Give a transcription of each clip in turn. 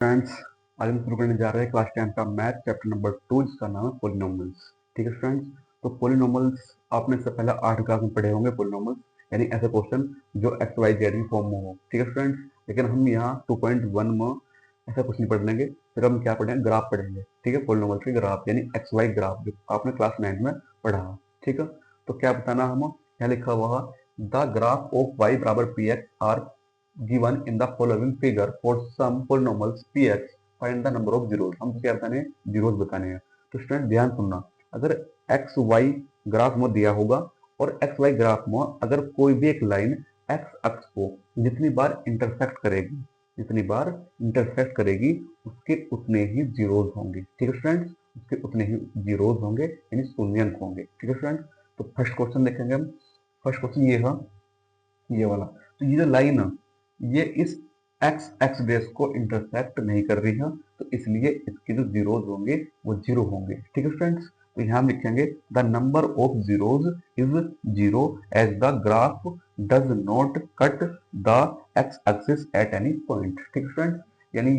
Friends, आज हम शुरू करने जा रहे हैं क्लास 10 का मैथ चैप्टर नंबर 2 जिसका नाम है पॉलिनोमियल्स। ठीक है फ्रेंड्स, तो पॉलिनोमियल्स आपने इससे पहले 8 क्लास में पढ़े होंगे पॉलिनोमियल्स, यानी ऐसे क्वेश्चन जो एक्स वाई जेड की फॉर्म में हो। ठीक है फ्रेंड्स, लेकिन हम यहाँ 2.1 में ऐसा कुछ नहीं पढ़ लेंगे, फिर हम क्या पढ़ेंगे, ग्राफ पढ़ेंगे। ठीक है, पॉलिनोमियल्स के ग्राफ यानी एक्स वाई ग्राफ जो आपने क्लास 9 में पढ़ा। ठीक है, तो क्या बताना हम, यहाँ लिखा हुआ द ग्राफ ऑफ वाई बराबर P X are given in the following figure for some polynomials px find the number of zeros। हम क्या बताने हैं, जीरोस बताने हैं। तो स्टूडेंट ध्यान सुनना, अगर एक्स वाई ग्राफ में दिया होगा और एक्स वाई ग्राफ में अगर कोई भी एक लाइन एक्स अक्ष को जितनी बार इंटरसेक्ट करेगी उसके उतने ही जीरोस होंगे। ठीक है स्टूडेंट्स, उसके उतने ही जीरोस होंगे यानी शून्यंक होंगे। ठीक है स्टूडेंट, तो फर्स्ट क्वेश्चन देखेंगे हम। फर्स्ट क्वेश्चन ये है, ये वाला। तो ये जो लाइन है ये इस एक्स एक्स डेस को इंटरसेक्ट नहीं कर रही है, तो इसलिए इसके जो जीरोज होंगे वो जीरो होंगे। ठीक है फ्रेंड्स, तो यहाँ हम लिखेंगे the number of zeros is zero as the graph does not cut the X axis at any point. ठीक है फ्रेंड्स, यानी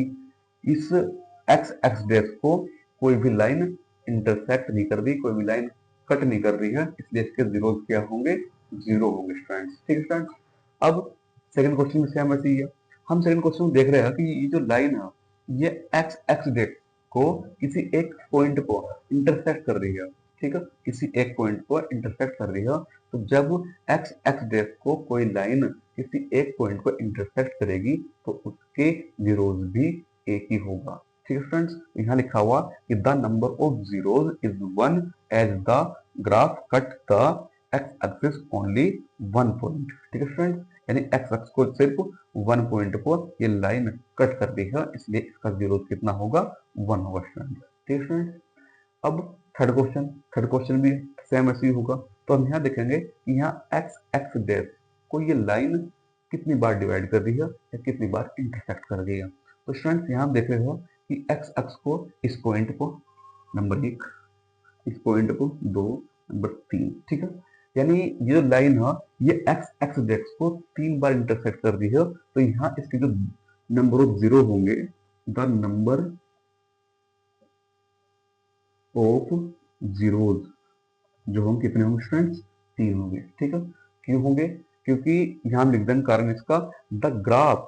इस एक्स एक्स डेस को कोई भी लाइन इंटरसेक्ट नहीं कर रही, कोई भी लाइन कट नहीं कर रही है, इसलिए इसके जीरोज क्या होंगे, जीरो होंगे स्टूडेंट्स। ठीक है स्टूडेंट्स, अब सेकंड क्वेश्चन में सेम ऐसे ही है। हम सेकंड क्वेश्चन में देख रहे हैं कि ये जो लाइन है ये एक्स एक्स डेट को किसी एक पॉइंट को इंटरसेक्ट कर रही है। ठीक है, किसी एक पॉइंट को इंटरसेक्ट कर रही है। तो जब एक्स एक्स डेट को कोई लाइन किसी एक पॉइंट को इंटरसेक्ट करेगी तो उसके जीरोज भी एक ही होगा। ठीक है फ्रेंड्स, यहाँ लिखा हुआ कि the number of zeros is 1 as the graph cut the X axis only 1 point. ठीक है फ्रेंड्स, यानी एक्स एक्स को सिर्फ 1 पॉइंट पर ये लाइन कट कर दी है, इसलिए इसका जीरो कितना होगा, 1 होगा स्टूडेंट। ठीक है स्टूडेंट, अब थर्ड क्वेश्चन भी सेम ऐसे ही होगा। तो हम यहाँ देखेंगे कि यहाँ एक्स एक्स डैश को ये लाइन कितनी बार डिवाइड कर रही है या कितनी बार इंटरसेक्ट कर रही है। तो स्टूडेंट्स यहाँ हम देख रहे हो कि एक्स एक्स को इस पॉइंट को नंबर 1, इस पॉइंट को 2, नंबर 3। ठीक है, यानी ये जो लाइन है ये एक्स एक्स डेक्स को 3 बार इंटरसेक्ट कर रही है। तो यहाँ इसके जो नंबर ऑफ जीरो होंगे, द नंबर ऑफ जीरोज जो हम कितने होंगे स्टूडेंट्स, 3 होंगे। ठीक है, क्यों होंगे, क्योंकि यहाँ हम लिख देंगे कारण इसका, the graph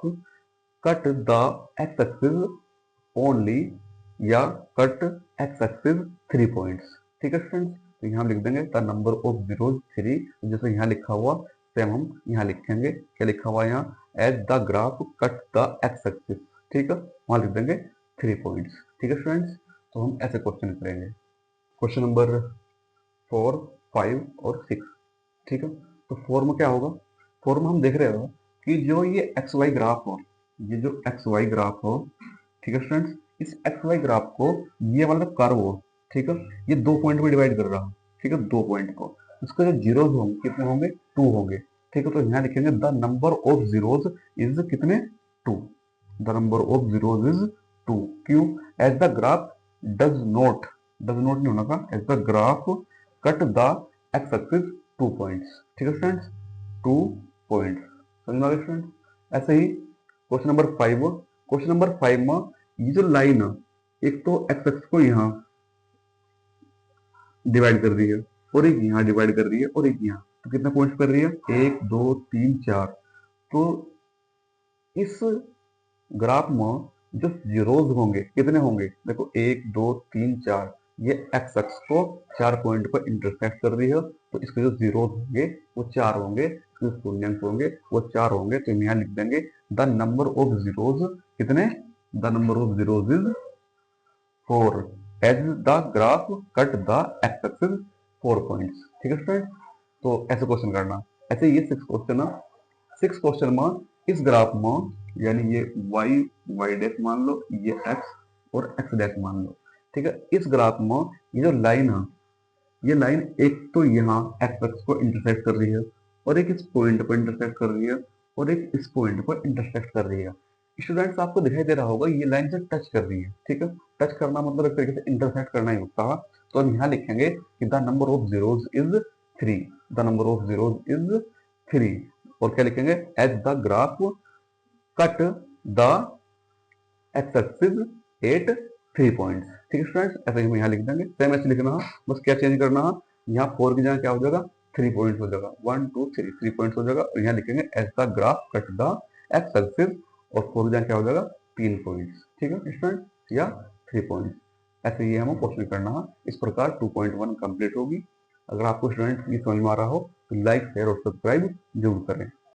cut the X axis only या कट एक्स एक्सिस 3 पॉइंट्स। ठीक है स्टूडेंट्स, तो यहाँ लिख देंगे द नंबर ऑफ जीरोज 3, जैसे यहाँ लिखा हुआ सेम हम यहाँ लिखेंगे। क्या लिखा हुआ यहाँ, as the graph cut the X axis. ठीक है, वहां लिख देंगे 3 पॉइंट्स। ठीक है स्टूडेंट्स, तो हम ऐसे क्वेश्चन करेंगे, क्वेश्चन नंबर 4, 5 और 6। ठीक है, तो 4 में क्या होगा, 4 में हम देख रहे हो कि जो ये एक्स वाई ग्राफ हो, ये जो एक्स वाई ग्राफ हो, ठीक है स्टूडेंट्स, इस एक्स वाई ग्राफ को ये वाला कर्व हो, ठीक है, ये 2 पॉइंट में डिवाइड कर रहा हूँ। ठीक है, 2 पॉइंट को, इसका जो जीरोज होंगे कितने होंगे, 2 होंगे। ठीक है, तो यहाँ लिखेंगे the number of zeros is कितने, 2। The number of zeros is 2। क्यों, as the graph does not नहीं होना था, as the graph cut the X axis 2 points. ठीक है स्टूडेंट्स, 2 पॉइंट्स, समझ में आ गया स्टूडेंट्स। ऐसे ही क्वेश्चन नंबर 5, क्वेश्चन नंबर 5 में ये जो लाइन है एक तो एक्स एक्स को यहाँ डिवाइड कर रही है और एक यहाँ डिवाइड कर रही है और एक यहाँ, तो कितने पॉइंट्स कर रही है, 1 2 3 4। तो इस ग्राफ में जो जीरोज होंगे कितने होंगे, देखो 1 2 3 4, ये एक्स एक्स को 4 पॉइंट पर इंटरसेक्ट कर रही है, तो इसके जो जीरोज होंगे वो 4 होंगे, जो शून्यंक होंगे वो 4 होंगे। तो यहाँ लिख देंगे द नंबर ऑफ जीरोज कितने, the number of zeros is 4 as the graph cut the X axis 4 points. ठीक है स्टूडेंट, तो ऐसे क्वेश्चन करना। ऐसे ये 6 क्वेश्चन है। 6 क्वेश्चन में इस ग्राफ में यानी ये y y डैश मान लो, ये x और x डैश मान लो। ठीक है, इस ग्राफ में ये जो लाइन है ये लाइन एक तो यहाँ x एक्स को इंटरसेक्ट कर रही है और एक इस पॉइंट पर इंटरसेक्ट कर रही है और एक इस पॉइंट पर इंटरसेक्ट कर रही है। स्टूडेंट्स आपको दिखाई दे रहा होगा ये लाइन से टच कर रही है। ठीक है, टच करना मतलब एक तरीके से इंटरसेक्ट करना ही होता है। तो हम यहाँ लिखेंगे कि the number of zeros is 3, the number of zeros is 3। और क्या लिखेंगे, as the graph cut the X axis 8 3 points. ठीक है स्टूडेंट्स, ऐसे ही हम यहाँ लिख देंगे। सेम ऐसे लिखना है, बस क्या चेंज करना है, यहाँ 4 की जगह क्या हो जाएगा 3 पॉइंट्स हो जाएगा, 1 2 3 पॉइंट्स हो जाएगा। और यहाँ लिखेंगे as the graph cut the X axis, और 4 की जगह क्या हो जाएगा 3 पॉइंट्स। ठीक है स्टूडेंट, या 3 पॉइंट्स। ऐसे ही हमें क्वेश्चन करना है। इस प्रकार 2.1 कंप्लीट होगी। अगर आपको स्टूडेंट ये समझ में आ रहा हो तो लाइक शेयर और सब्सक्राइब जरूर करें।